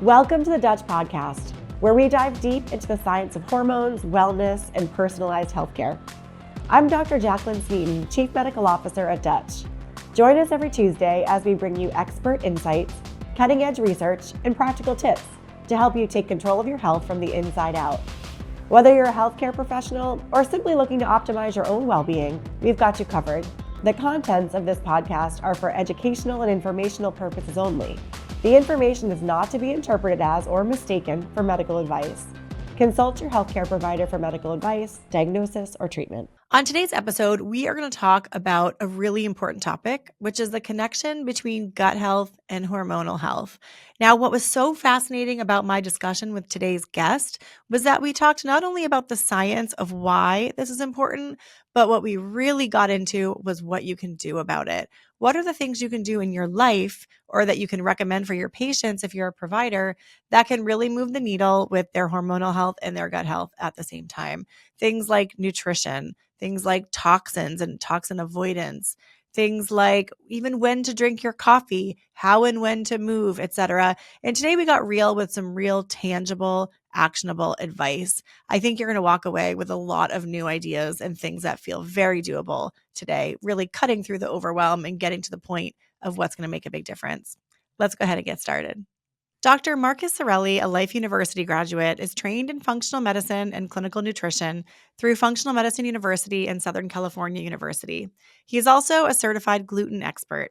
Welcome to the Dutch Podcast, where we dive deep into the science of hormones, wellness, and personalized healthcare. I'm Dr. Jacqueline Smeaton, Chief Medical Officer at Dutch. Join us every Tuesday as we bring you expert insights, cutting-edge research, and practical tips to help you take control of your health from the inside out. Whether you're a healthcare professional or simply looking to optimize your own well-being, we've got you covered. The contents of this podcast are for educational and informational purposes only. The information is not to be interpreted as or mistaken for medical advice. Consult your healthcare provider for medical advice, diagnosis, or treatment. On today's episode, we are going to talk about a really important topic, which is the connection between gut health and hormonal health. Now, what was so fascinating about my discussion with today's guest was that we talked not only about the science of why this is important, but what we really got into was what you can do about it. What are the things you can do in your life or that you can recommend for your patients if you're a provider that can really move the needle with their hormonal health and their gut health at the same time? Things like nutrition, things like toxins and toxin avoidance, things like even when to drink your coffee, how and when to move, etc. And today we got real with some real tangible, actionable advice. I think you're going to walk away with a lot of new ideas and things that feel very doable today, really cutting through the overwhelm and getting to the point of what's going to make a big difference. Let's go ahead and get started. Dr. Marcus Cirelli, a Life University graduate, is trained in functional medicine and clinical nutrition through Functional Medicine University and Southern California University. He is also a certified gluten expert.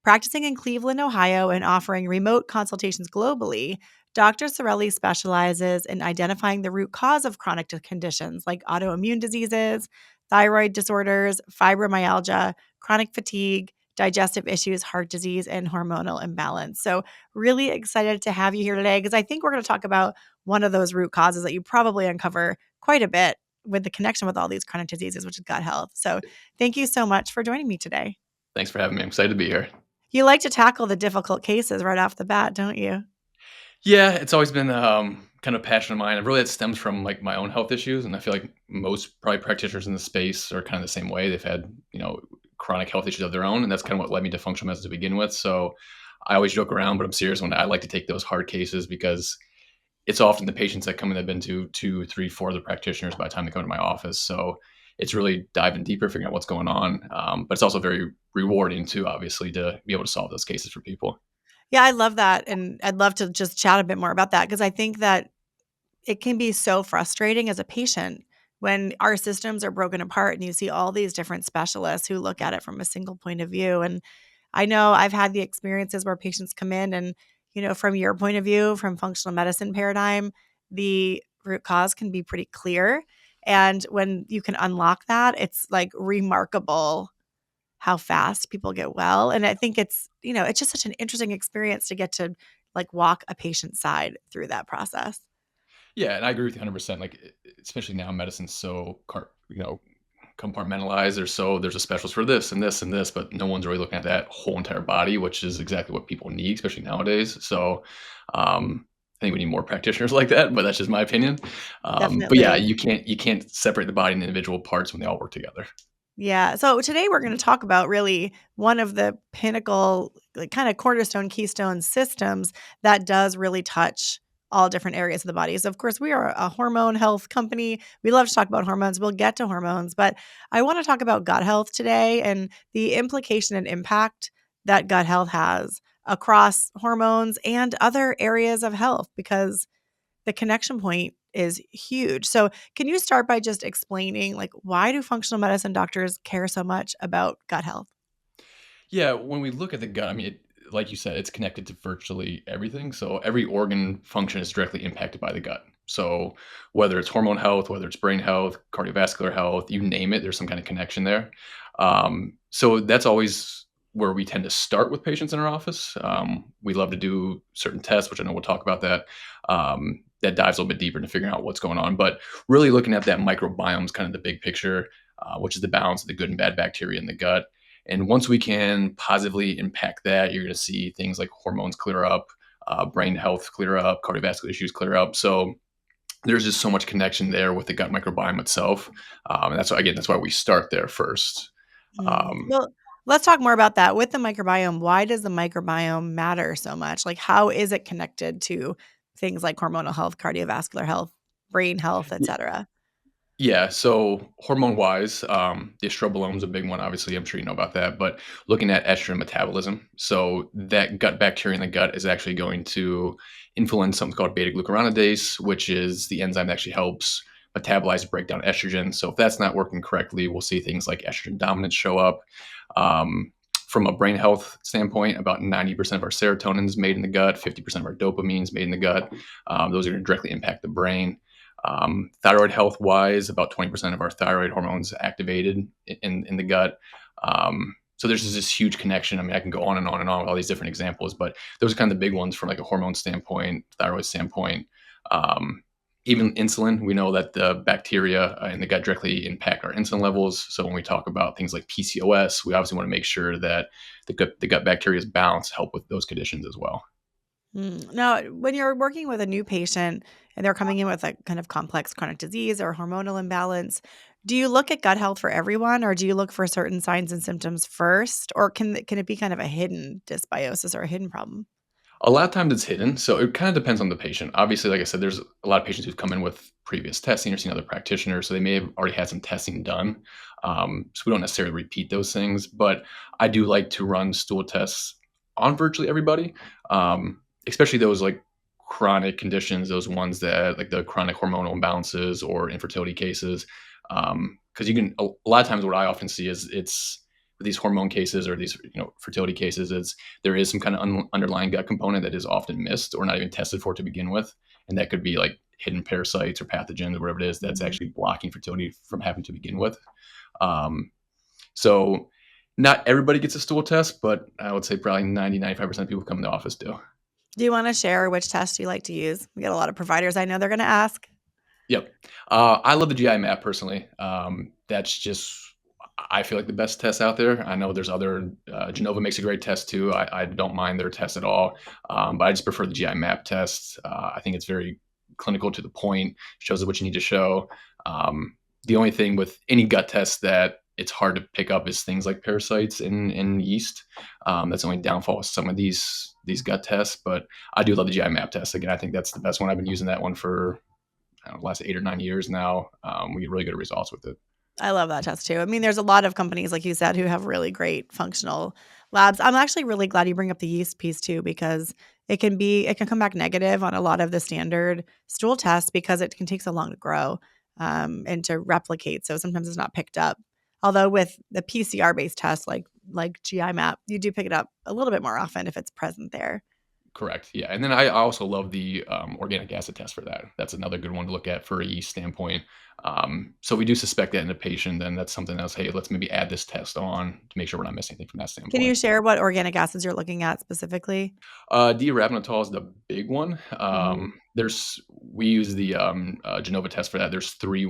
Practicing in Cleveland, Ohio, and offering remote consultations globally, Dr. Cirelli specializes in identifying the root cause of chronic conditions like autoimmune diseases, thyroid disorders, fibromyalgia, chronic fatigue, digestive issues, heart disease, and hormonal imbalance. So really excited to have you here today because I think we're going to talk about one of those root causes that you probably uncover quite a bit with the connection with all these chronic diseases, which is gut health. So thank you so much for joining me today. Thanks for having me. I'm excited to be here. You like to tackle the difficult cases right off the bat, don't you? Yeah, it's always been kind of a passion of mine. And really, it stems from like my own health issues, and I feel like most probably practitioners in the space are kind of the same way. They've had chronic health issues of their own, and that's kind of what led me to functional medicine to begin with. So I always joke around, but I'm serious when I like to take those hard cases because it's often the patients that come in that have been to 2, 3, 4 other practitioners by the time they come to my office. So it's really diving deeper, figuring out what's going on. But it's also very rewarding too, obviously, to be able to solve those cases for people. Yeah, I love that. And I'd love to just chat a bit more about that because I think that it can be so frustrating as a patient when our systems are broken apart and you see all these different specialists who look at it from a single point of view. And I know I've had the experiences where patients come in and, from your point of view, from functional medicine paradigm, the root cause can be pretty clear. And when you can unlock that, it's like remarkable how fast people get well. And I think it's just such an interesting experience to get to like walk a patient's side through that process. Yeah, and I agree with you 100%. Like, especially now, medicine's so compartmentalized. There's a specialist for this and this and this, but no one's really looking at that whole entire body, which is exactly what people need, especially nowadays. So, I think we need more practitioners like that, but that's just my opinion. But yeah, Definitely. you can't separate the body into individual parts when they all work together. Yeah. So today we're going to talk about really one of the pinnacle, like kind of cornerstone, keystone systems that does really touch all different areas of the body. So of course we are a hormone health company. We love to talk about hormones. We'll get to hormones, but I want to talk about gut health today and the implication and impact that gut health has across hormones and other areas of health because the connection point is huge. So, can you start by just explaining like why do functional medicine doctors care so much about gut health? Yeah, when we look at the gut, I mean, like you said, it's connected to virtually everything. So every organ function is directly impacted by the gut. So whether it's hormone health, whether it's brain health, cardiovascular health, you name it, there's some kind of connection there. So that's always where we tend to start with patients in our office. We love to do certain tests, which I know we'll talk about that. That dives a little bit deeper into figuring out what's going on. But really looking at that microbiome is kind of the big picture, which is the balance of the good and bad bacteria in the gut. And once we can positively impact that, you're going to see things like hormones clear up, brain health clear up, cardiovascular issues clear up. So there's just so much connection there with the gut microbiome itself. And that's why we start there first. Mm. Well, Let's talk more about that. With the microbiome, why does the microbiome matter so much? Like, how is it connected to things like hormonal health, cardiovascular health, brain health, et cetera? Yeah, so hormone-wise, the estrobolome is a big one, obviously, I'm sure you know about that, but looking at estrogen metabolism, so that gut bacteria in the gut is actually going to influence something called beta-glucuronidase, which is the enzyme that actually helps metabolize and break down estrogen. So if that's not working correctly, we'll see things like estrogen dominance show up. Um, from a brain health standpoint, about 90% of our serotonin is made in the gut, 50% of our dopamine is made in the gut. Those are going to directly impact the brain. Thyroid health wise, about 20% of our thyroid hormones activated in the gut. So there's just this huge connection. I mean, I can go on and on and on with all these different examples, but those are kind of the big ones from like a hormone standpoint, thyroid standpoint. Um, Even insulin, we know that the bacteria in the gut directly impact our insulin levels. So when we talk about things like PCOS, we obviously want to make sure that the gut bacteria is balanced, help with those conditions as well. Now, when you're working with a new patient and they're coming in with a kind of complex chronic disease or hormonal imbalance, do you look at gut health for everyone, or do you look for certain signs and symptoms first, or can it be kind of a hidden dysbiosis or a hidden problem? A lot of times it's hidden, so it kind of depends on the patient. Obviously, like I said, there's a lot of patients who've come in with previous testing or seen other practitioners, so they may have already had some testing done. So we don't necessarily repeat those things, but I do like to run stool tests on virtually everybody, especially those like chronic conditions, those ones that like the chronic hormonal imbalances or infertility cases. Because you can a lot of times what I often see is it's with these hormone cases or these fertility cases is there is some kind of underlying gut component that is often missed or not even tested for to begin with. And that could be like hidden parasites or pathogens or whatever it is that's Mhm. actually blocking fertility from happening to begin with. Um, so not everybody gets a stool test, but I would say probably 90, 95% of people who come in the office do. Do you want to share which test you like to use? We get a lot of providers I know they're going to ask. Yep. I love the GI map personally. That's just I feel like the best test out there. I know there's other Genova makes a great test too. I don't mind their test at all, but I just prefer the GI map test. I think it's very clinical to the point. Shows what you need to show. The only thing with any gut test that it's hard to pick up is things like parasites and yeast. That's the only downfall with some of these gut tests. But I do love the GI map test. Again, I think that's the best one. I've been using that one for I don't know, last 8 or 9 years now. We get really good results with it. I love that test too. I mean, there's a lot of companies, like you said, who have really great functional labs. I'm actually really glad you bring up the yeast piece too, because it can come back negative on a lot of the standard stool tests because it can take so long to grow and to replicate. So sometimes it's not picked up. Although with the PCR based tests like GI map, you do pick it up a little bit more often if it's present there. Correct. Yeah. And then I also love the organic acid test for that. That's another good one to look at for a yeast standpoint. So we do suspect that in a patient, then that's something else. Hey, let's maybe add this test on to make sure we're not missing anything from that Can you standpoint. share what organic acids you're looking at specifically? D-arabinitol is the big one. Mhm. We use the Genova test for that. There's three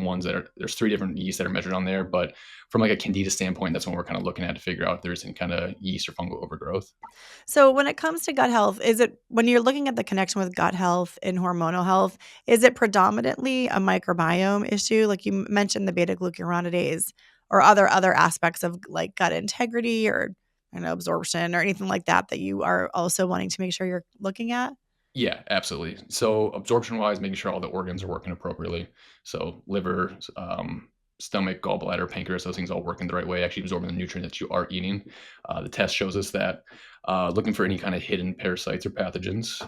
different yeasts that are measured on there, but from like a candida standpoint, that's when we're kind of looking at to figure out if there's any kind of yeast or fungal overgrowth. So when it comes to gut health, is it when you're looking at the connection with gut health and hormonal health, is it predominantly a microbiome issue? Like you mentioned the beta glucuronidase or other aspects of like gut integrity or I don't know, absorption or anything like that that you are also wanting to make sure you're looking at? Yeah, absolutely. So absorption wise, making sure all the organs are working appropriately. So liver, stomach, gallbladder, pancreas, those things all working the right way, actually absorbing the nutrient that you are eating. The test shows us that. Looking for any kind of hidden parasites or pathogens,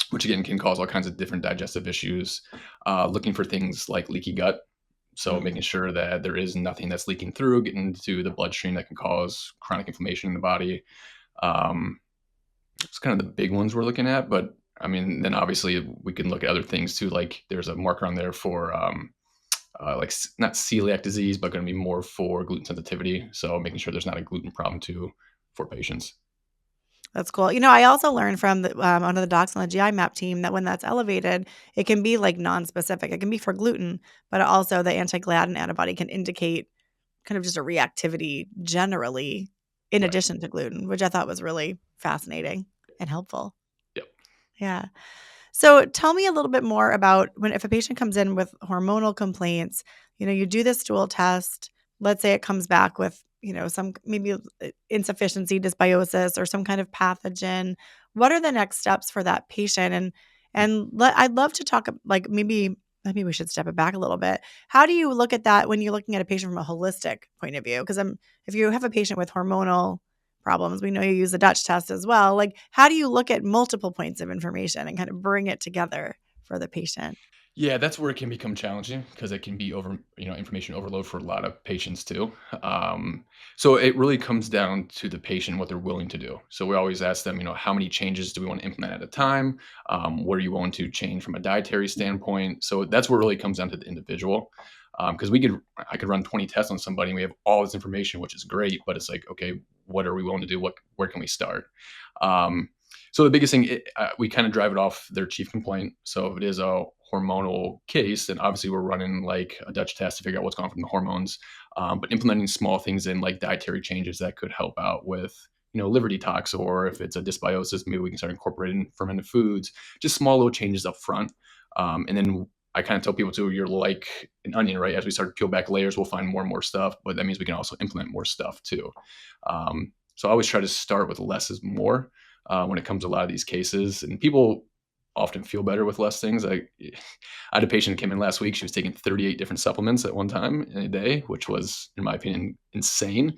which again can cause all kinds of different digestive issues. Looking for things like leaky gut. So Mm. making sure that there is nothing that's leaking through, getting into the bloodstream that can cause chronic inflammation in the body. Um, it's kind of the big ones we're looking at, but I mean, then obviously we can look at other things too. Like there's a marker on there for not celiac disease, but going to be more for gluten sensitivity. So making sure there's not a gluten problem too for patients. That's cool. You know, I also learned from one of the docs on the GI map team that when that's elevated, it can be like non-specific. It can be for gluten, but also the anti-gliadin antibody can indicate kind of just a reactivity generally in Right. addition to gluten, which I thought was really fascinating and helpful. Yep. Yeah. So tell me a little bit more about when if a patient comes in with hormonal complaints, you know, you do the stool test, let's say it comes back with some maybe insufficiency, dysbiosis, or some kind of pathogen, what are the next steps for that patient? I'd love to talk like maybe we should step it back a little bit. How do you look at that when you're looking at a patient from a holistic point of view? Because if you have a patient with hormonal problems, we know you use the Dutch test as well. Like, how do you look at multiple points of information and kind of bring it together for the patient? Yeah, that's where it can become challenging because it can be information overload for a lot of patients too. Um, so it really comes down to the patient, what they're willing to do. So we always ask them, how many changes do we want to implement at a time? What are you willing to change from a dietary standpoint? So that's what really comes down to the individual. Because I could run 20 tests on somebody and we have all this information, which is great, but it's like, okay, what are we willing to do? Where can we start? Um, so the biggest thing, we kind of drive it off their chief complaint. So if it is a hormonal case, then obviously we're running like a Dutch test to figure out what's going on from the hormones. But implementing small things in like dietary changes that could help out with, liver detox, or if it's a dysbiosis, maybe we can start incorporating fermented foods, just small little changes up front. And then I kind of tell people too, you're like an onion, right? As we start to peel back layers, we'll find more and more stuff, but that means we can also implement more stuff too. So I always try to start with less is more when it comes to a lot of these cases. And people often feel better with less things. I had a patient who came in last week. She was taking 38 different supplements at one time in a day, which was, in my opinion, insane.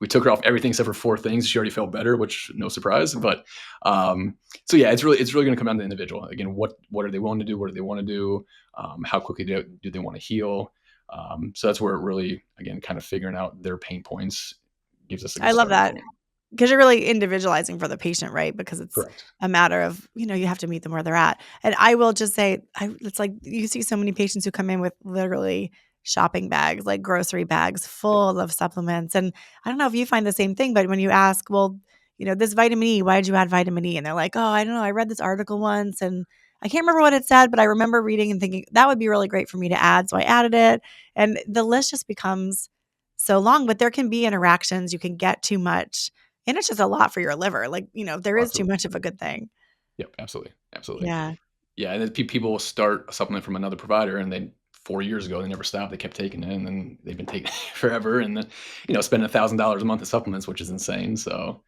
We took her off everything except for 4 things. She already felt better, which no surprise. But so yeah, it's really going to come down to the individual. Again, what are they willing to do? What do they want to do? How quickly do they want to heal? So that's where it really, again, kind of figuring out their pain points gives us a good I love starting that. point. Because you're really individualizing for the patient, right? Because it's Correct. a matter of, you have to meet them where they're at. And I will just say, it's like you see so many patients who come in with literally shopping bags, like grocery bags Yeah. full of supplements. And I don't know if you find the same thing, but when you ask, well, this vitamin E, why did you add vitamin E? And they're like, oh, I don't know. I read this article once and I can't remember what it said, but I remember reading and thinking that would be really great for me to add. So I added it. And the list just becomes so long, but there can be interactions. You can get too much. And it's just a lot for your liver. Like, there is too Absolutely. much of a good thing. Yep. Absolutely. Absolutely. Yeah. Yeah, and then people will start a supplement from another provider, and then 4 years ago, they never stopped. They kept taking it, and then they've been taking it forever, and then, spending $1,000 a month of supplements, which is insane. So,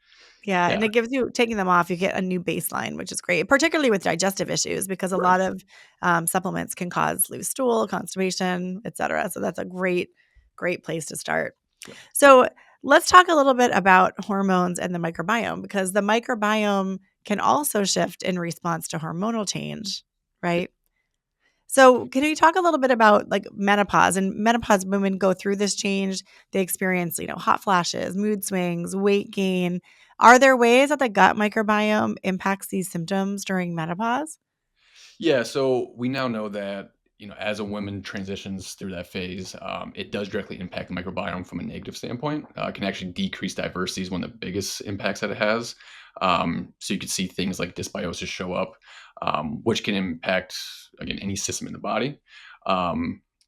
Yeah. yeah, And it gives you, taking them off, you get a new baseline, which is great, particularly with digestive issues, because a right. lot of supplements can cause loose stool, constipation, et cetera. So that's a great, great place to start. Yep. So let's talk a little bit about hormones and the microbiome, because the microbiome can also shift in response to hormonal change, Yep. right? So, can you talk a little bit about like menopause? And menopause women go through this change. They experience, hot flashes, mood swings, weight gain. Are there ways that the gut microbiome impacts these symptoms during menopause? Yeah, so we now know that, as a woman transitions through that phase, it does directly impact the microbiome from a negative standpoint. It can actually decrease diversity is one of the biggest impacts that it has. So you could see things like dysbiosis show up, which can impact, again, any system in the body.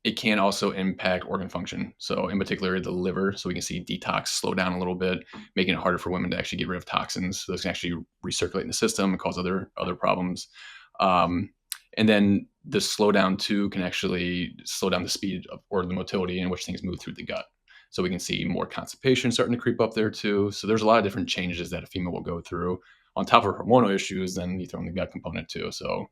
It can also impact organ function. So in particular, the liver. So we can see detox slow down a little bit, making it harder for women to actually get rid of toxins. So those can actually recirculate in the system and cause other problems. Um, and then the slowdown too can actually slow down the speed of, or the motility in which things move through the gut. So we can see more constipation starting to creep up there too. So there's a lot of different changes that a female will go through on top of hormonal issues. Then you throw in the gut component too. So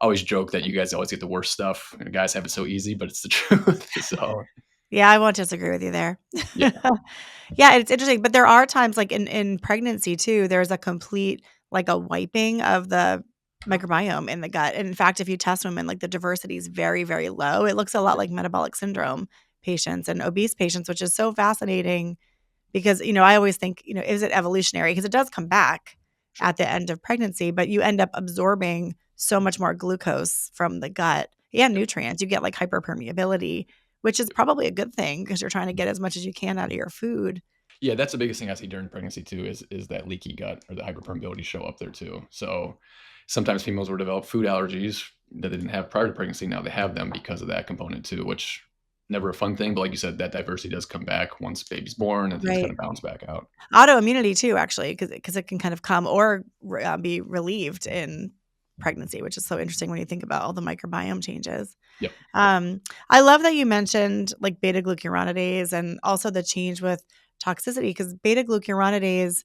I always joke that you guys always get the worst stuff. And guys have it so easy, but it's the truth. So Yeah, I won't disagree with you there. yeah, Yeah, it's interesting, but there are times like in pregnancy too, there's a complete like a wiping of the microbiome in the gut. And in fact, if you test women, like the diversity is very, very low. It looks a lot like metabolic syndrome patients and obese patients, which is so fascinating because, I always think, is it evolutionary? Because it does come back sure. at the end of pregnancy, but you end up absorbing so much more glucose from the gut and Yep. nutrients. You get like hyperpermeability, which is probably a good thing because you're trying to get as much as you can out of your food. Yeah, that's the biggest thing I see during pregnancy too is that leaky gut or the hyperpermeability show up there too. So sometimes females will develop food allergies that they didn't have prior to pregnancy. Now they have them because of that component too, which never a fun thing. But like you said, that diversity does come back once baby's born and things kind Right. of bounce back out. Autoimmunity too, actually, because it can kind of come or be relieved in pregnancy, which is so interesting when you think about all the microbiome changes. Yep. I love that you mentioned like beta glucuronidase and also the change with toxicity, because beta glucuronidase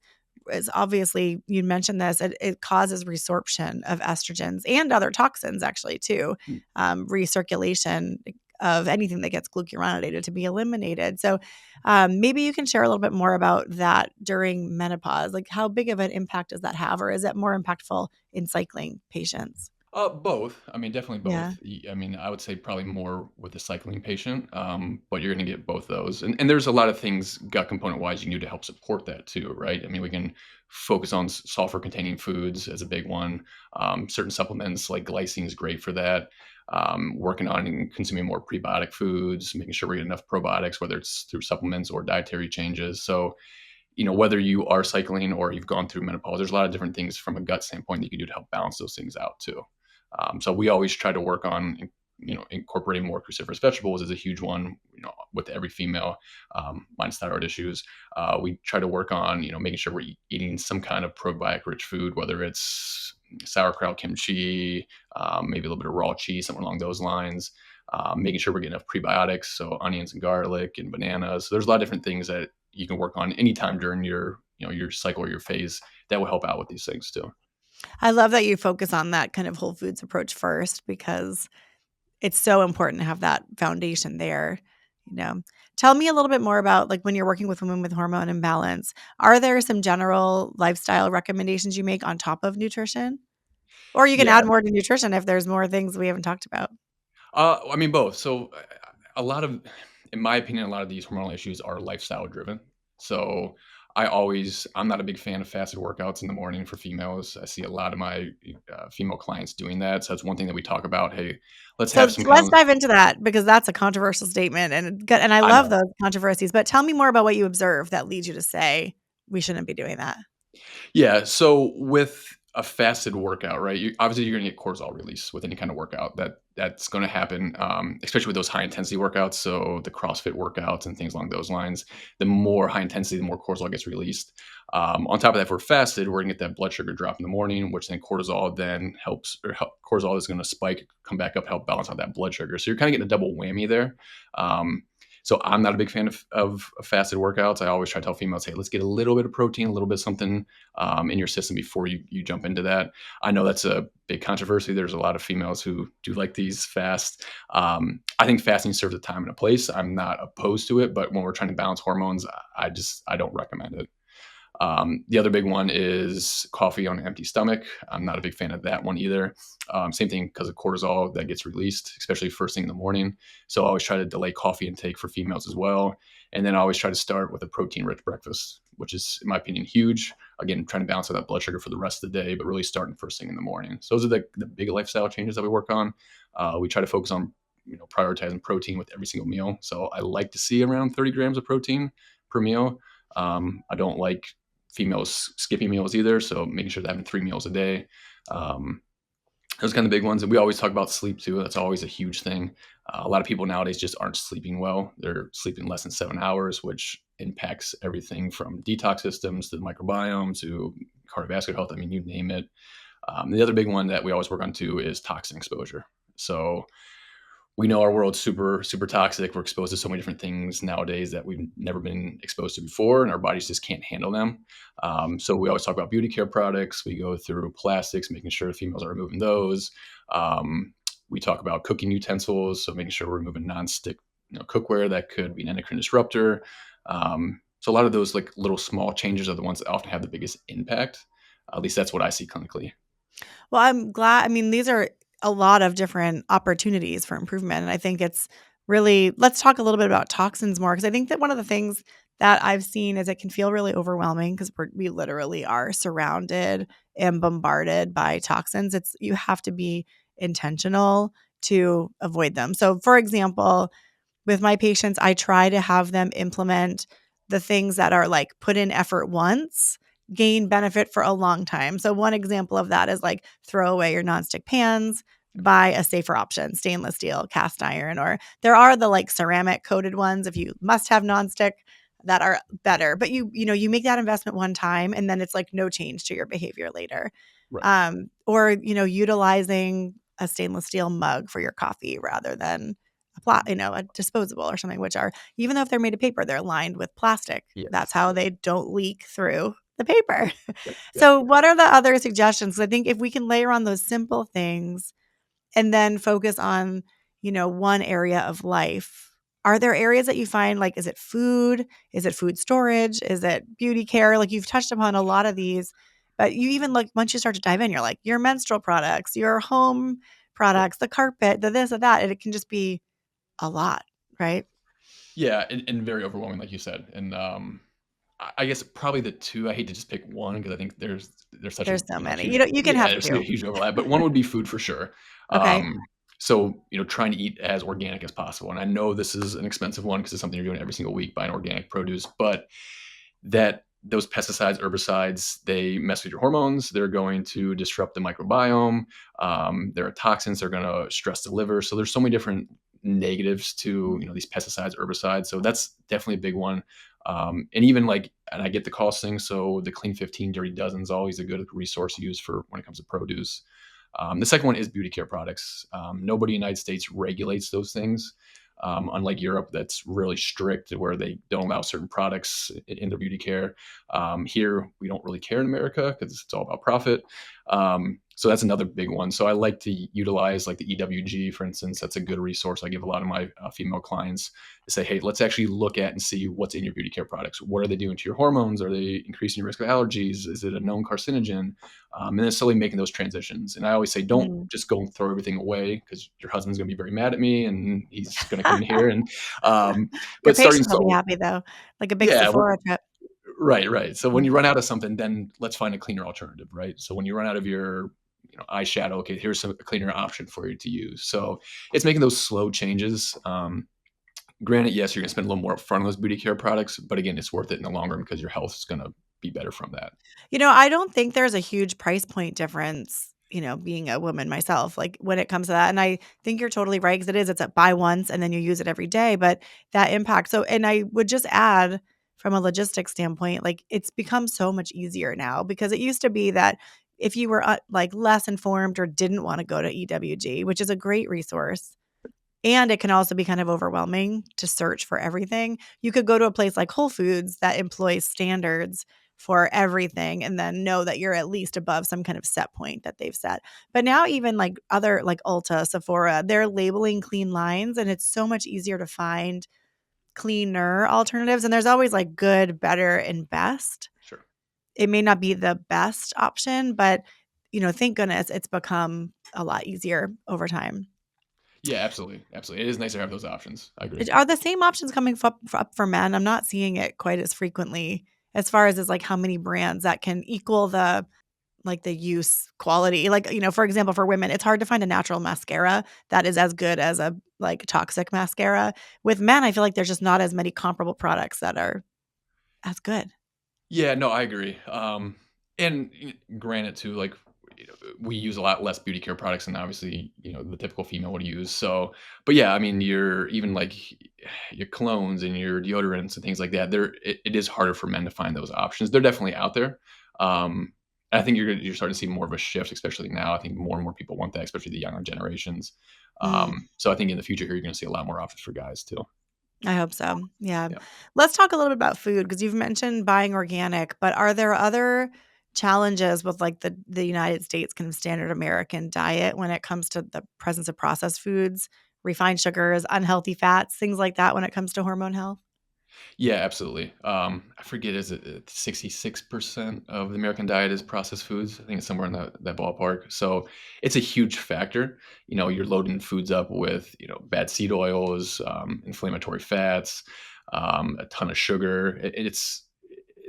is obviously, you mentioned this, it causes resorption of estrogens and other toxins actually too, Mm. recirculation of anything that gets glucuronidated to be eliminated. So maybe you can share a little bit more about that during menopause. Like how big of an impact does that have, or is it more impactful in cycling patients? Both. I mean, definitely Yeah. both. I mean, I would say probably more with the cycling patient, but you're going to get both those. And there's a lot of things gut component wise you can do to help support that too, right? I mean, we can focus on sulfur containing foods as a big one. Certain supplements like glycine is great for that. Working on and consuming more prebiotic foods, making sure we get enough probiotics, whether it's through supplements or dietary changes. So, whether you are cycling or you've gone through menopause, there's a lot of different things from a gut standpoint that you can do to help balance those things out too. So we always try to work on, incorporating more cruciferous vegetables is a huge one, with every female, minus thyroid issues. We try to work on, making sure we're eating some kind of probiotic rich food, whether it's sauerkraut, kimchi, maybe a little bit of raw cheese, somewhere along those lines. Making sure we're getting enough prebiotics, so onions and garlic and bananas. So there's a lot of different things that you can work on anytime during your, your cycle or your phase that will help out with these things too. I love that you focus on that kind of whole foods approach first, because it's so important to have that foundation there. You know, tell me a little bit more about like when you're working with women with hormone imbalance, are there some general lifestyle recommendations you make on top of nutrition? Or you can Yeah. add more to nutrition if there's more things we haven't talked about. I mean, both. So, a lot of, in my opinion, a lot of these hormonal issues are lifestyle driven. So, I'm not a big fan of fasted workouts in the morning for females. I see a lot of my female clients doing that. So, that's one thing that we talk about. Hey, let's So have some kind let's of, dive into that, because that's a controversial statement, and I I love know. those controversies. But tell me more about what you observe that leads you to say we shouldn't be doing that. Yeah. So with a fasted workout, right? Obviously you're going to get cortisol release with any kind of workout. That's going to happen, especially with those high intensity workouts. So the CrossFit workouts and things along those lines. The more high intensity, the more cortisol gets released. On top of that, if we're fasted, we're going to get that blood sugar drop in the morning, which then cortisol then cortisol is going to spike, come back up, help balance out that blood sugar. So you're kind of getting a double whammy there. So I'm not a big fan of fasted workouts. I always try to tell females, hey, let's get a little bit of protein, a little bit of something in your system before you jump into that. I know that's a big controversy. There's a lot of females who do like these fast. I think fasting serves a time and a place. I'm not opposed to it, but when we're trying to balance hormones, I don't recommend it. The other big one is coffee on an empty stomach. I'm not a big fan of that one either. Same thing because of cortisol that gets released, especially first thing in the morning. So I always try to delay coffee intake for females as well. And then I always try to start with a protein rich breakfast, which is, in my opinion, huge. Again, trying to balance out that blood sugar for the rest of the day, but really starting first thing in the morning. So those are the big lifestyle changes that we work on. We try to focus on prioritizing protein with every single meal. So I like to see around 30 grams of protein per meal. I don't like females skipping meals either. So making sure they're having 3 meals a day. Those kind of big ones. And we always talk about sleep too. That's always a huge thing. A lot of people nowadays just aren't sleeping well. They're sleeping less than 7 hours, which impacts everything from detox systems to the microbiome to cardiovascular health. I mean, you name it. The other big one that we always work on too is toxin exposure. So we know our world's super, super toxic. We're exposed to so many different things nowadays that we've never been exposed to before, and our bodies just can't handle them. So we always talk about beauty care products. We go through plastics, making sure females are removing those. We talk about cooking utensils, so making sure we're removing nonstick, cookware that could be an endocrine disruptor. So a lot of those like little small changes are the ones that often have the biggest impact. At least that's what I see clinically. Well, I'm glad. I mean, these are a lot of different opportunities for improvement. And I think it's really, let's talk a little bit about toxins more, because I think that one of the things that I've seen is it can feel really overwhelming because we literally are surrounded and bombarded by toxins. You have to be intentional to avoid them. So, for example, with my patients, I try to have them implement the things that are like put in effort once, gain benefit for a long time. So one example of that is like throw away your nonstick pans, buy a safer option, stainless steel, cast iron, or there are the like ceramic coated ones if you must have nonstick. that are better. But you make that investment one time and then it's like no change to your behavior later. Right. Or utilizing a stainless steel mug for your coffee rather than a disposable or something, which are, even though if they're made of paper, they're lined with plastic. That's Yes. how Yes. they don't leak through the paper. Yep. Yep. So what are the other suggestions? I think if we can layer on those simple things and then focus on, one area of life. Are there areas that you find, like, is it food? Is it food storage? Is it beauty care? Like, you've touched upon a lot of these, but you even like, once you start to dive in, you're like, your menstrual products, your home Yep. products, the carpet, the this, or that. And it can just be a lot, right? Yeah, and very overwhelming, like you said. And I guess probably the two. I hate to just pick one because I think there's such a There's so many. huge, You can yeah, have there's a two. huge overlap. But one would be food for sure. Okay. So trying to eat as organic as possible. And I know this is an expensive one because it's something you're doing every single week, buying organic produce. But that those pesticides, herbicides, they mess with your hormones. They're going to disrupt the microbiome. There are toxins. They're going to stress the liver. So there's so many different negatives to these pesticides, herbicides. So that's definitely a big one. And even like, and I get the costing. So the Clean 15 Dirty Dozen is always a good resource to use for when it comes to produce. The second one is beauty care products. Nobody in the United States regulates those things. Unlike Europe, that's really strict where they don't allow certain products in their beauty care. Here, we don't really care in America because it's all about profit. So that's another big one. So I like to utilize like the EWG, for instance. That's a good resource. I give a lot of my female clients to say, hey, let's actually look at and see what's in your beauty care products. What are they doing to your hormones? Are they increasing your risk of allergies? Is it a known carcinogen? And then slowly making those transitions. And I always say, don't Mm. just go and throw everything away because your husband's going to be very mad at me and he's going to come in here. And Your but starting patients will be slow, happy though, like a big yeah, Sephora trip. right, right. So when Mm. you run out of something, then let's find a cleaner alternative, right? So when you run out of your eyeshadow, okay, here's a cleaner option for you to use. So it's making those slow changes. Granted, yes, you're going to spend a little more upfront on those beauty care products, but again, it's worth it in the long run because your health is going to be better from that. I don't think there's a huge price point difference, being a woman myself, like when it comes to that. And I think you're totally right because it's a buy once and then you use it every day. But that impact. So, and I would just add from a logistics standpoint, like it's become so much easier now because it used to be that if you were like less informed or didn't want to go to EWG, which is a great resource, and it can also be kind of overwhelming to search for everything. You could go to a place like Whole Foods that employs standards for everything and then know that you're at least above some kind of set point that they've set. But now even like other like Ulta, Sephora, they're labeling clean lines and it's so much easier to find cleaner alternatives. And there's always like good, better, and best. Sure. It may not be the best option, but thank goodness it's become a lot easier over time. Yeah, absolutely, absolutely. It is nice to have those options. I agree. Are the same options coming up for men? I'm not seeing it quite as frequently as far as like how many brands that can equal the use quality. Like, for example, for women, it's hard to find a natural mascara that is as good as a like toxic mascara. With men, I feel like there's just not as many comparable products that are as good. Yeah, no, I agree. And granted, too, like we use a lot less beauty care products than obviously the typical female would use. So, but yeah, I mean, you're even like your colognes and your deodorants and things like that. It is harder for men to find those options. They're definitely out there. I think you're starting to see more of a shift, especially now. I think more and more people want that, especially the younger generations. Mm, So I think in the future here, you're going to see a lot more options for guys too. I hope so. Yeah. Yeah. Let's talk a little bit about food because you've mentioned buying organic, but are there other challenges with like the United States kind of standard American diet when it comes to the presence of processed foods, refined sugars, unhealthy fats, things like that when it comes to hormone health? Yeah, absolutely. I forget, is it 66% of the American diet is processed foods? I think it's somewhere in that ballpark. So it's a huge factor. You're loading foods up with, bad seed oils, inflammatory fats, a ton of sugar. It's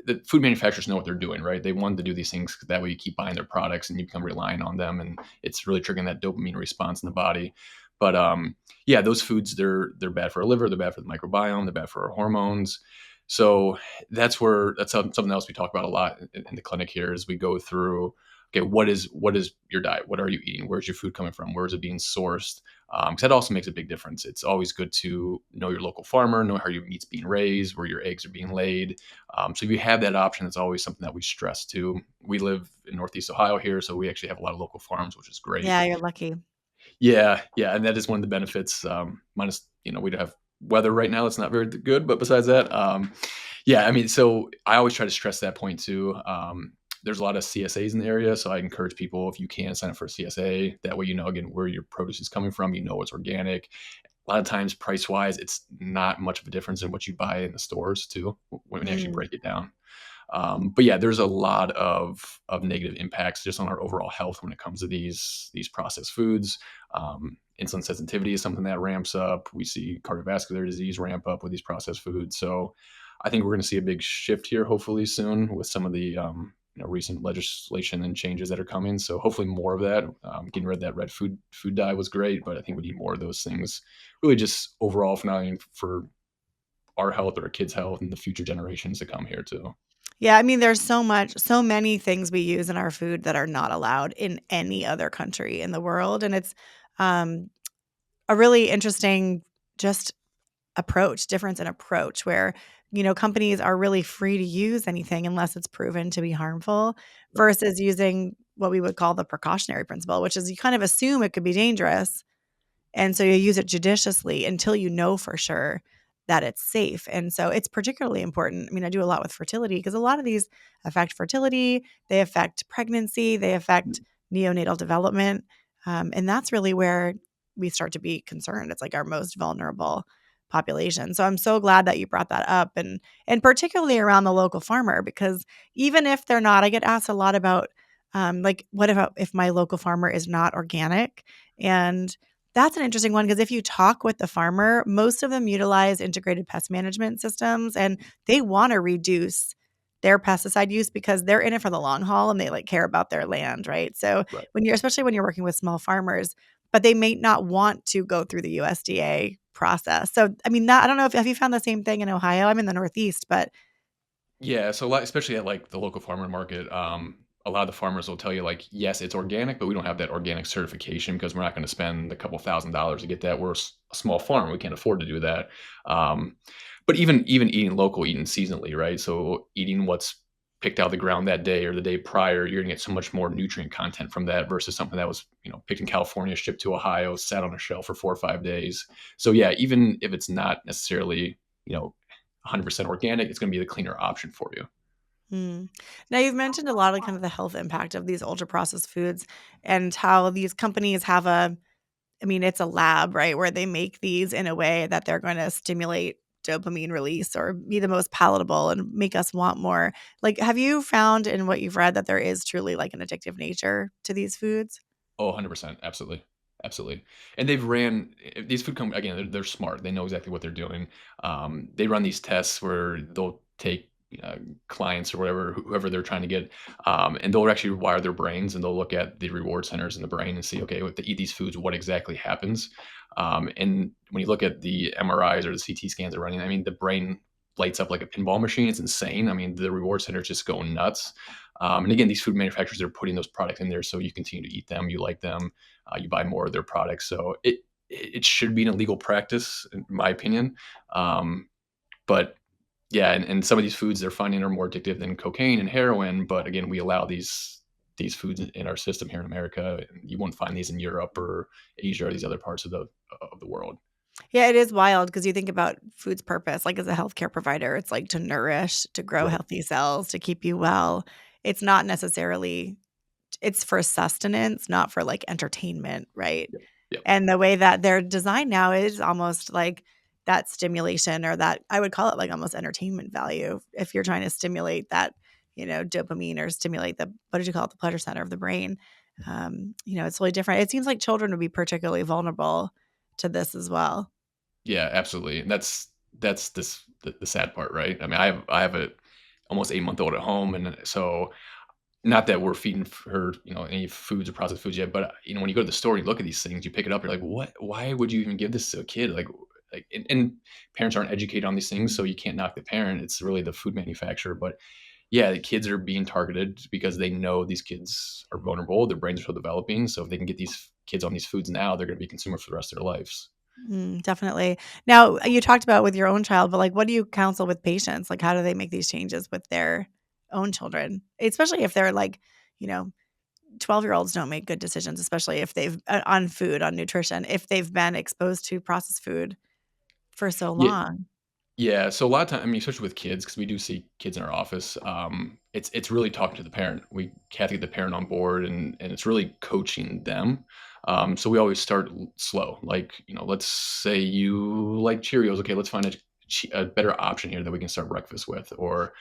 the food manufacturers know what they're doing, right? They want to do these things 'cause that way you keep buying their products and you become reliant on them, and it's really triggering that dopamine response in the body. But yeah, those foods they're bad for our liver, they're bad for the microbiome, they're bad for our hormones. So that's something else we talk about a lot in the clinic here as we go through. okay, what is your diet? What are you eating? Where's your food coming from? Where is it being sourced? Because that also makes a big difference. It's always good to know your local farmer, know how your meat's being raised, where your eggs are being laid. So if you have that option, it's always something that we stress too. We live in Northeast Ohio here, so we actually have a lot of local farms, which is great. Yeah, you're lucky. Yeah, yeah, and that is one of the benefits. Minus, we don't have weather right now; it's not very good. But besides that, yeah, I mean, so I always try to stress that point too. There's a lot of CSAs in the area, so I encourage people, if you can, sign up for a CSA. That way, again where your produce is coming from. You know it's organic. A lot of times, price wise, it's not much of a difference in what you buy in the stores too when you actually Mm. break it down. But yeah, there's a lot of negative impacts just on our overall health when it comes to these processed foods. Insulin sensitivity is something that ramps up. We see cardiovascular disease ramp up with these processed foods. So I think we're going to see a big shift here, hopefully soon, with some of the recent legislation and changes that are coming. So hopefully more of that. Getting rid of that red food dye was great, but I think we need more of those things. Really, just overall for not only for our health or our kids' health and the future generations to come here too. Yeah, I mean, there's so many things we use in our food that are not allowed in any other country in the world, and it's um, a really interesting just difference in approach where, companies are really free to use anything unless it's proven to be harmful Right. versus using what we would call the precautionary principle, which is you kind of assume it could be dangerous. And so you use it judiciously until you know for sure that it's safe. And so it's particularly important. I mean, I do a lot with fertility because a lot of these affect fertility, they affect pregnancy, they affect neonatal development. And that's really where we start to be concerned. It's like our most vulnerable population. So I'm so glad that you brought that up and particularly around the local farmer because even if they're not, I get asked a lot about like what if my local farmer is not organic and that's an interesting one because if you talk with the farmer, most of them utilize integrated pest management systems and they want to reduce their pesticide use because they're in it for the long haul and they like care about their land, right? So Right. especially when you're working with small farmers, but they may not want to go through the USDA process. So I mean that I don't know if have you found the same thing in Ohio? I'm in the Northeast, but Yeah, so a lot, especially at like the local farmer market, a lot of the farmers will tell you like, yes, it's organic, but we don't have that organic certification because we're not going to spend a couple $1,000s to get that. We're a small farm; we can't afford to do that. Um, but even eating local, eating seasonally, right? So eating what's picked out of the ground that day or the day prior, you're gonna get so much more nutrient content from that versus something that was picked in California, shipped to Ohio, sat on a shelf for 4 or 5 days. So yeah, even if it's not necessarily you know 100% organic, it's going to be the cleaner option for you. mm. Now you've mentioned a lot of kind of the health impact of these ultra processed foods and how these companies have I mean, it's a lab, right, where they make these in a way that they're gonna stimulate dopamine release or be the most palatable and make us want more. Like, have you found in what you've read that there is truly, like, an addictive nature to these foods? Oh, 100%. Absolutely. Absolutely. And they've ran these food companies, again, they're smart. They know exactly what they're doing. They run these tests where they'll take clients or whatever, whoever they're trying to get, and they'll actually wire their brains and they'll look at the reward centers in the brain and see, okay, if they eat these foods, what exactly happens? And when you look at the MRIs or the CT scans they're running, I mean, the brain lights up like a pinball machine. It's insane. I mean, the reward center is just going nuts. And again, these food manufacturers are putting those products in there so you continue to eat them, you like them, you buy more of their products. So it should be an illegal practice, in my opinion. But yeah, and some of these foods they're finding are more addictive than cocaine and heroin. But again, we allow these foods in our system here in America. You won't find these in Europe or Asia or these other parts of the world. Yeah, it is wild because you think about food's purpose, like, as a healthcare provider, it's, like, to nourish, to grow Right. healthy cells, to keep you well. It's not necessarily it's for sustenance, not for, like, entertainment, right? Yep. Yep. And the way that they're designed now is almost like that stimulation or that I would call it like almost entertainment value if you're trying to stimulate that, dopamine or stimulate the what did you call it? The pleasure center of the brain. It's really different. It seems like children would be particularly vulnerable to this as well. Yeah, absolutely. And that's the sad part, right? I mean, I have a almost 8-month-old at home, and so not that we're feeding her, any foods or processed foods yet, but when you go to the store and you look at these things, you pick it up, you're like, what? Why would you even give this to a kid? And parents aren't educated on these things, so you can't knock the parent. It's really the food manufacturer. But yeah, the kids are being targeted because they know these kids are vulnerable. Their brains are still developing. So if they can get these kids on these foods now, they're going to be consumers for the rest of their lives. Definitely. Now, you talked about with your own child, but like, what do you counsel with patients? Like, how do they make these changes with their own children? Especially if they're like, you know, 12-year-olds don't make good decisions, especially if they've on food, on nutrition, if they've been exposed to processed food for so Yeah, long. yeah. So a lot of time, I mean, especially with kids, because we do see kids in our office. It's really talking to the parent. We have to get the parent on board, and it's really coaching them. So we always start slow. Like, let's say you like Cheerios. Okay, let's find a better option here that we can start breakfast with. Or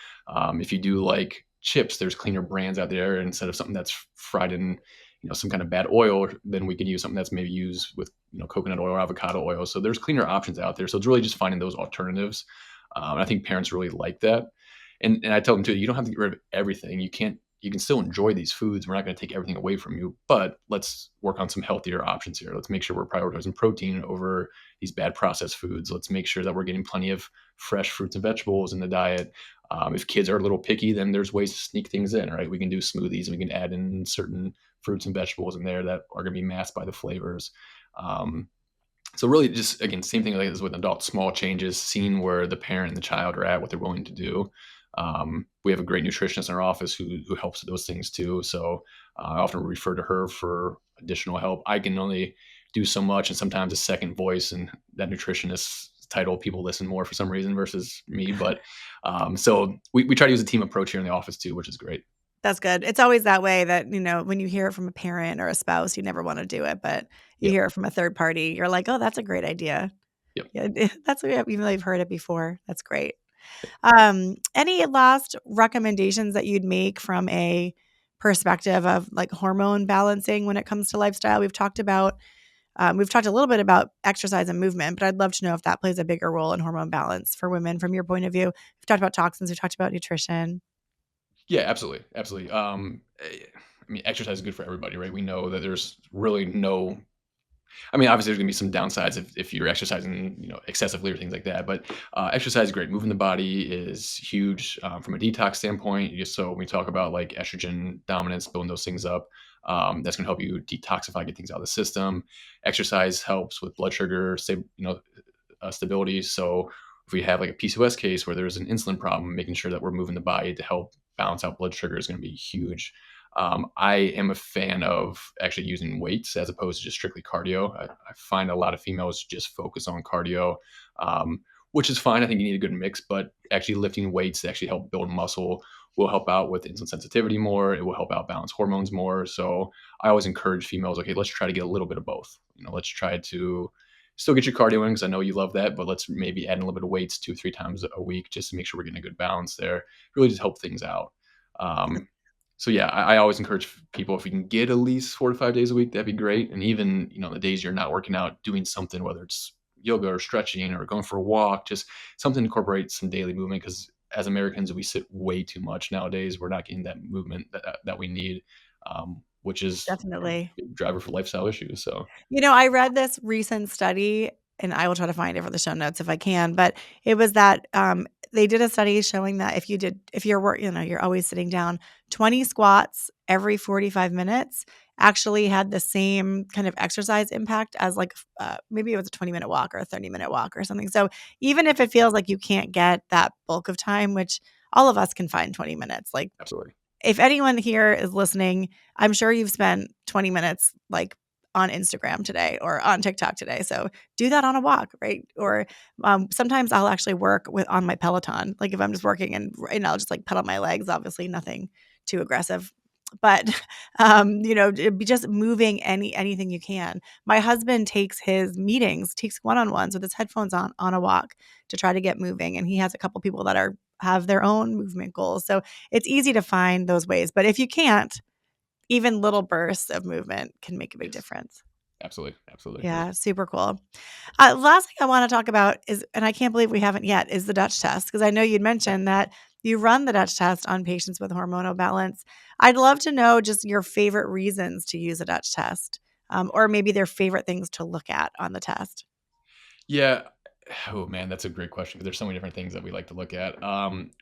if you do like chips, there's cleaner brands out there instead of something that's fried in some kind of bad oil. Then we could use something that's maybe used with coconut oil or avocado oil. So there's cleaner options out there. So it's really just finding those alternatives. I think parents really like that. And I tell them too, you don't have to get rid of everything. You can still enjoy these foods. We're not going to take everything away from you, but let's work on some healthier options here. Let's make sure we're prioritizing protein over these bad processed foods. Let's make sure that we're getting plenty of fresh fruits and vegetables in the diet. If kids are a little picky, then there's ways to sneak things in, right? We can do smoothies and we can add in certain fruits and vegetables in there that are going to be masked by the flavors. Um, so really just, again, same thing like this with adults, small changes, seeing where the parent and the child are at, what they're willing to do. We have a great nutritionist in our office who helps with those things too. So I often refer to her for additional help. I can only do so much, and sometimes a second voice and that nutritionist title people listen more for some reason versus me. But so we try to use a team approach here in the office too, which is great. That's good. It's always that way that, when you hear it from a parent or a spouse, you never want to do it, but you Yep. hear it from a third party, you're like, "Oh, that's a great idea." Yep. Yeah, that's even though you've heard it before. That's great. Any last recommendations that you'd make from a perspective of like hormone balancing when it comes to lifestyle? We've talked a little bit about exercise and movement, but I'd love to know if that plays a bigger role in hormone balance for women from your point of view. We've talked about toxins, we've talked about nutrition. Yeah, absolutely, absolutely. I mean, exercise is good for everybody, right? We know that there's really no. I mean, obviously, there's gonna be some downsides if you're exercising, excessively or things like that. But exercise is great. Moving the body is huge from a detox standpoint. Just so when we talk about like estrogen dominance, building those things up, that's gonna help you detoxify, get things out of the system. Exercise helps with blood sugar, stability. So if we have like a PCOS case where there's an insulin problem, making sure that we're moving the body to help balance out blood sugar is going to be huge. I am a fan of actually using weights as opposed to just strictly cardio. I find a lot of females just focus on cardio, which is fine. I think you need a good mix, but actually lifting weights to actually help build muscle will help out with insulin sensitivity more. It will help out balance hormones more. So I always encourage females, okay, let's try to get a little bit of both. Let's try to still get your cardio in because I know you love that, but let's maybe add in a little bit of weights 2 or 3 times a week just to make sure we're getting a good balance there. Really just help things out. Um, so yeah, I always encourage people if you can get at least 4 to 5 days a week, that'd be great. And even the days you're not working out, doing something, whether it's yoga or stretching or going for a walk, just something to incorporate some daily movement. Because as Americans, we sit way too much nowadays. We're not getting that movement that we need, which is a Definitely. big driver for lifestyle issues. So I read this recent study, and I will try to find it for the show notes if I can, but it was that they did a study showing that if you're you're always sitting down, 20 squats every 45 minutes actually had the same kind of exercise impact as like maybe it was a 20-minute walk or a 30-minute walk or something. So even if it feels like you can't get that bulk of time, which all of us can find 20 minutes, like absolutely. if anyone here is listening, I'm sure you've spent 20 minutes like on Instagram today or on TikTok today. So do that on a walk, right? Or sometimes I'll actually work on my Peloton. Like if I'm just working and I'll just like pedal my legs, obviously nothing too aggressive. But it'd be just moving anything you can. My husband takes his meetings, takes one-on-ones with his headphones on a walk to try to get moving. And he has a couple people that have their own movement goals. So it's easy to find those ways. But if you can't, even little bursts of movement can make a big Yes, difference. absolutely, absolutely. Yeah, super cool. Last thing I want to talk about is, and I can't believe we haven't yet, is the Dutch test. Because I know you'd mentioned that you run the Dutch test on patients with hormonal balance. I'd love to know just your favorite reasons to use a Dutch test, or maybe their favorite things to look at on the test. Yeah. Oh man, that's a great question because there's so many different things that we like to look at.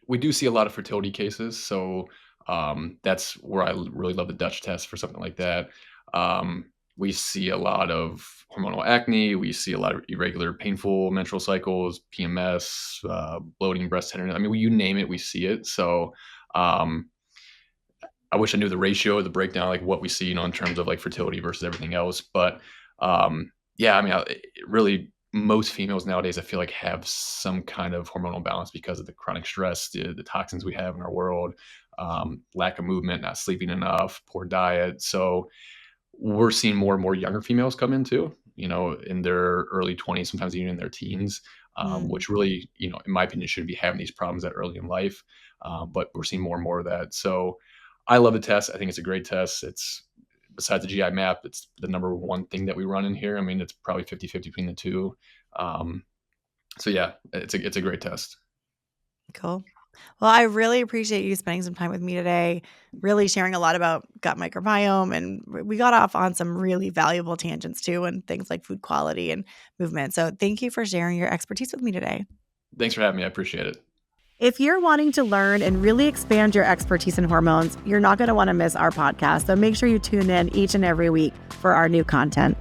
We do see a lot of fertility cases, so that's where really love the Dutch test for something like that. We see a lot of hormonal acne. We see a lot of irregular, painful menstrual cycles, PMS, bloating, breast tenderness. I mean, you name it, we see it. So um, I wish I knew the ratio, the breakdown, like what we see, in terms of like fertility versus everything else. But yeah, I mean, really, most females nowadays, I feel like, have some kind of hormonal balance because of the chronic stress, the toxins we have in our world, lack of movement, not sleeping enough, poor diet. So we're seeing more and more younger females come in too, in their early 20s, sometimes even in their teens, Mm. which really, in my opinion, shouldn't be having these problems that early in life. But we're seeing more and more of that. So I love the test. I think it's a great test. It's besides the GI map, it's the number one thing that we run in here. I mean, it's probably 50-50 between the two. Um, so yeah, it's a great test. Cool. Well, I really appreciate you spending some time with me today, really sharing a lot about gut microbiome. And we got off on some really valuable tangents too, and things like food quality and movement. So thank you for sharing your expertise with me today. Thanks for having me. I appreciate it. If you're wanting to learn and really expand your expertise in hormones, you're not going to want to miss our podcast. So make sure you tune in each and every week for our new content.